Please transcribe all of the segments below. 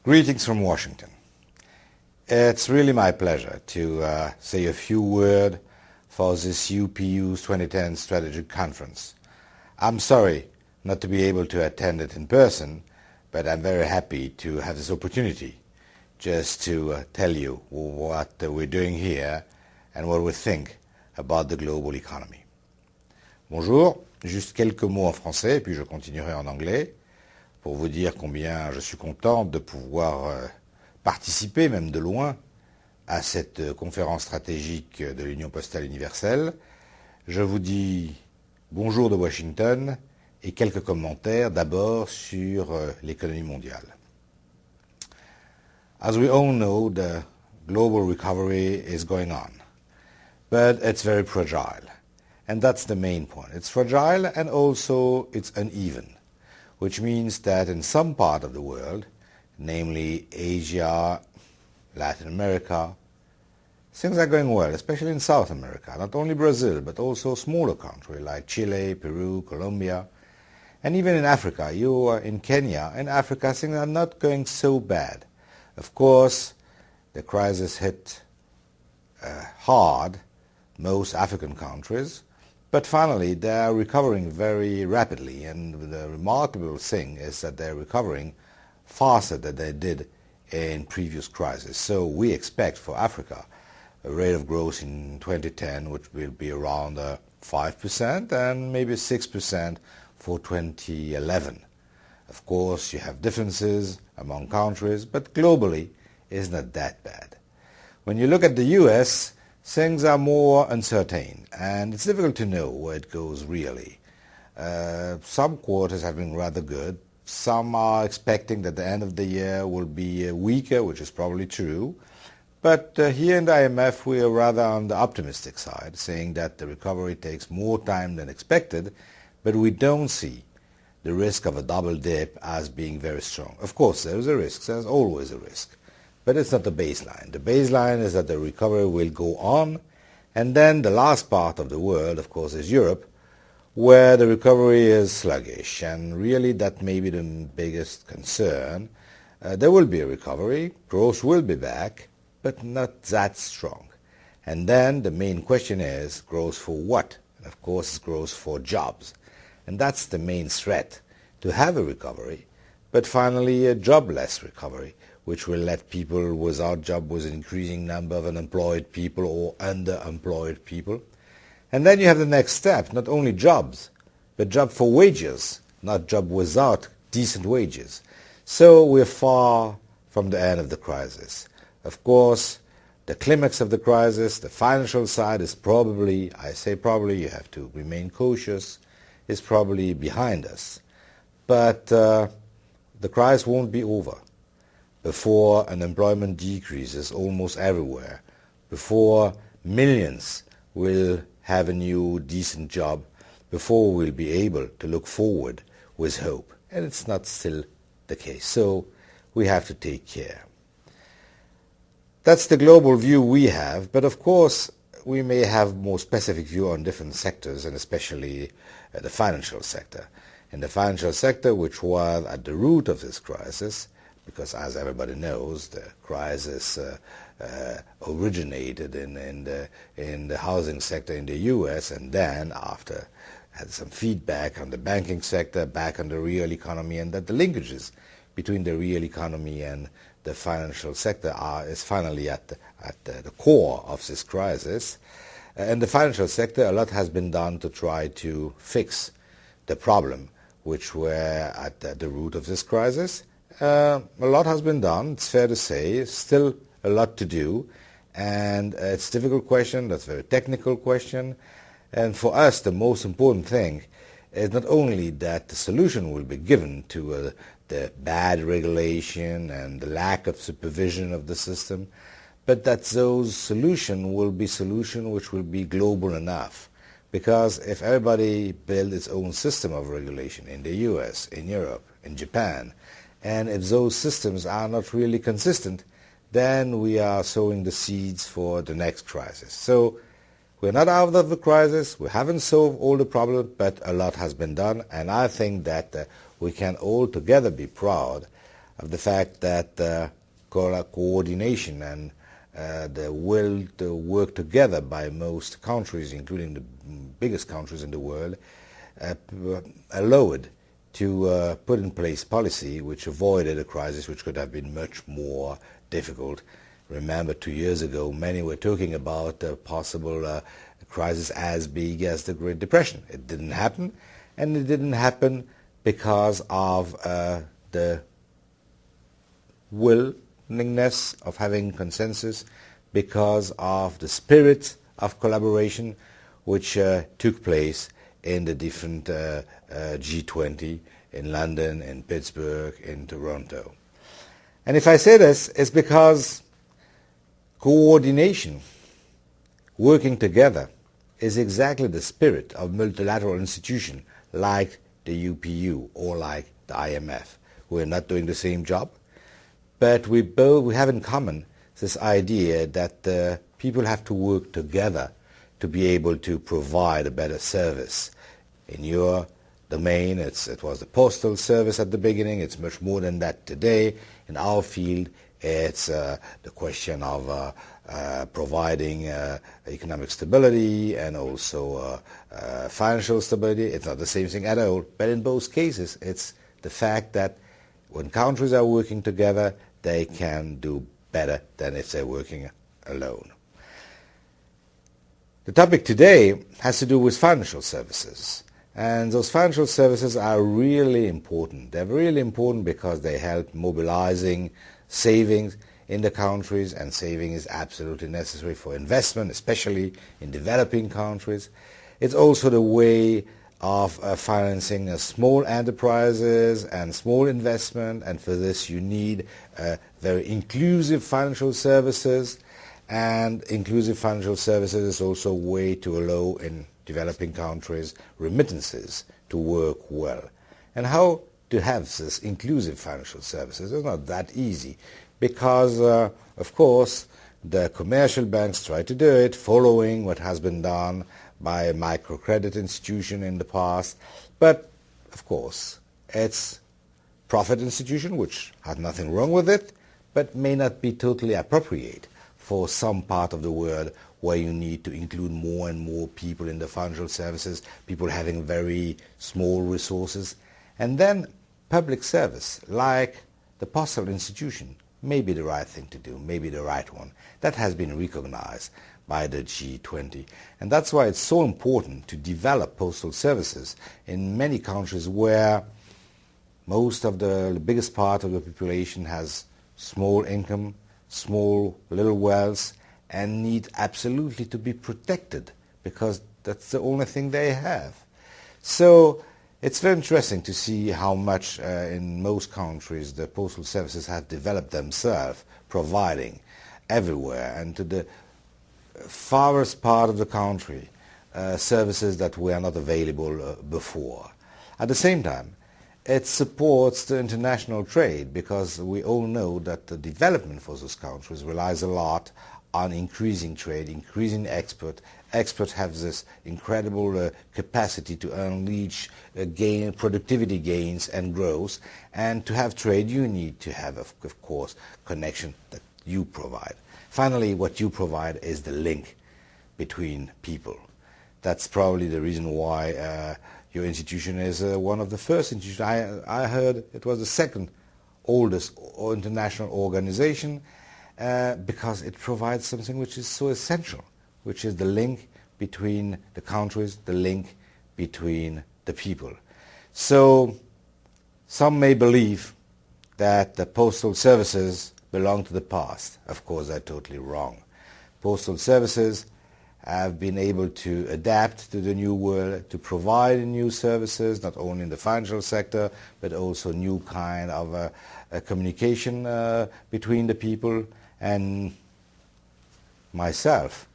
Greetings from Washington. It's really my pleasure to say a few words for this UPU's 2010 Strategic Conference. I'm sorry not to be able to attend it in person, but I'm very happy to have this opportunity just to tell you what we're doing here and what we think about the global economy. Bonjour, juste quelques mots en français, puis je continuerai en anglais pour vous dire combien je suis content de pouvoir participer, même de loin, à cette conférence stratégique de l'Union Postale Universelle. Je vous dis bonjour de Washington et quelques commentaires d'abord sur l'économie mondiale. As we all know, the global recovery is going on, but it's very fragile. And that's the main point. It's fragile and also it's uneven, which means that in some part of the world, namely Asia, Latin America, things are going well, especially in South America, not only Brazil, but also smaller countries like Chile, Peru, Colombia, and even in Africa. You are in Kenya, in Africa, things are not going so bad. Of course, the crisis hit hard most African countries, but finally they are recovering very rapidly, and the remarkable thing is that they're recovering faster than they did in previous crises. So we expect for Africa a rate of growth in 2010 which will be around 5% and maybe 6% for 2011. Of course, you have differences among countries, but globally it's not that bad. When you look at the US, things are more uncertain, and it's difficult to know where it goes really. Some quarters have been rather good. Some are expecting that the end of the year will be weaker, which is probably true. But here in the IMF, we are rather on the optimistic side, saying that the recovery takes more time than expected, but we don't see the risk of a double dip as being very strong. Of course, there is a risk. There's always a risk. But it's not the baseline. The baseline is that the recovery will go on, and then the last part of the world, of course, is Europe, where the recovery is sluggish, and really that may be the biggest concern. There will be a recovery, growth will be back, but not that strong. And then the main question is growth for what? And of course, it's growth for jobs. And that's the main threat, to have a recovery, but finally a jobless recovery, which will let people without job with an increasing number of unemployed people or underemployed people. And then you have the next step, not only jobs, but job for wages, not job without decent wages. So we're far from the end of the crisis. Of course, the climax of the crisis, the financial side is probably, I say probably, you have to remain cautious, is probably behind us. But the crisis won't be over before unemployment decreases almost everywhere, before millions will have a new decent job, before we'll be able to look forward with hope. And it's not still the case. So we have to take care. That's the global view we have, but of course we may have more specific view on different sectors, and especially the financial sector. In the financial sector, which was at the root of this crisis, because as everybody knows, the crisis originated in the housing sector in the US, and then after had some feedback on the banking sector, back on the real economy, and that the linkages between the real economy and the financial sector is finally at the core of this crisis. In the financial sector, a lot has been done to try to fix the problem which were at the root of this crisis. A lot has been done, it's fair to say, still a lot to do, and it's a difficult question, that's a very technical question, and for us the most important thing is not only that the solution will be given to the bad regulation and the lack of supervision of the system, but that those solutions will be solutions which will be global enough. Because if everybody builds its own system of regulation in the US, in Europe, in Japan, and if those systems are not really consistent, then we are sowing the seeds for the next crisis. So we're not out of the crisis, we haven't solved all the problems, but a lot has been done, and I think that we can all together be proud of the fact that coordination and the will to work together by most countries, including the biggest countries in the world, allowed to put in place policy which avoided a crisis which could have been much more difficult. Remember, 2 years ago, many were talking about a possible crisis as big as the Great Depression. It didn't happen, and it didn't happen because of the willingness of having consensus, because of the spirit of collaboration which took place in the different G20 in London, in Pittsburgh, in Toronto. And if I say this, it's because coordination, working together, is exactly the spirit of multilateral institutions like the UPU or like the IMF. We're not doing the same job, but we have in common this idea that people have to work together to be able to provide a better service. In your domain, it was the Postal service at the beginning. It's much more than that today. In our field, it's the question of providing economic stability and also financial stability. It's not the same thing at all. But in both cases, it's the fact that when countries are working together, they can do better than if they're working alone. The topic today has to do with financial services. And those financial services are really important. They're really important because they help mobilizing savings in the countries, and saving is absolutely necessary for investment, especially in developing countries. It's also the way of financing small enterprises and small investment, and for this you need very inclusive financial services, and inclusive financial services is also a way to allow in developing countries remittances to work well. And how to have this inclusive financial services is not that easy, because of course the commercial banks try to do it following what has been done by a microcredit institution in the past, but of course it's profit institution, which has nothing wrong with it, but may not be totally appropriate for some part of the world where you need to include more and more people in the financial services, people having very small resources. And then public service, like the Postal institution, may be the right thing to do, maybe the right one. That has been recognized by the G20. And that's why it's so important to develop postal services in many countries where most of the biggest part of the population has small income, small little wealth, and need absolutely to be protected because that's the only thing they have. So it's very interesting to see how much in most countries the postal services have developed themselves, providing everywhere and to the farthest part of the country services that were not available before. At the same time, it supports the international trade because we all know that the development for those countries relies a lot on increasing trade, increasing export. Exports have this incredible capacity to unleash productivity gains and growth. And to have trade, you need to have, of course, connection that you provide. Finally, what you provide is the link between people. That's probably the reason why your institution is one of the first institutions. I heard it was the second oldest international organization because it provides something which is so essential, which is the link between the countries, the link between the people. So some may believe that the postal services belong to the past. Of course, they're totally wrong. Postal services have been able to adapt to the new world, to provide new services, not only in the financial sector, but also new kind of communication between the people. And myself,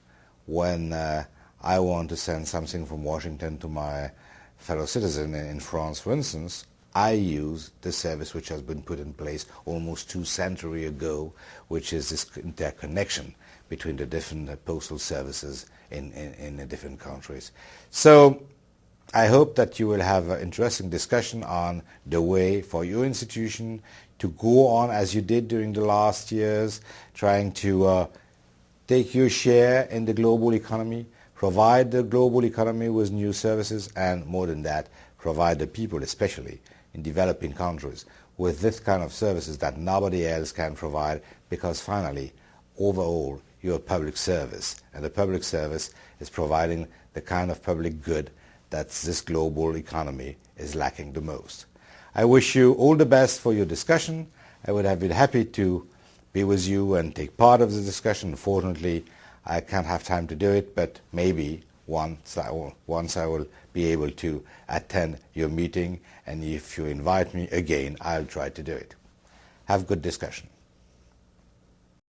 when I want to send something from Washington to my fellow citizen in France, for instance, I use the service which has been put in place almost 2 centuries ago, which is this interconnection between the different postal services in the different countries. So I hope that you will have an interesting discussion on the way for your institution to go on as you did during the last years, trying to take your share in the global economy, provide the global economy with new services, and more than that, provide the people, especially in developing countries, with this kind of services that nobody else can provide, because finally, overall, you're a public service, and the public service is providing the kind of public good that this global economy is lacking the most. I wish you all the best for your discussion. I would have been happy to be with you and take part of the discussion. Unfortunately, I can't have time to do it, but maybe once I will be able to attend your meeting, and if you invite me again, I'll try to do it. Have good discussion.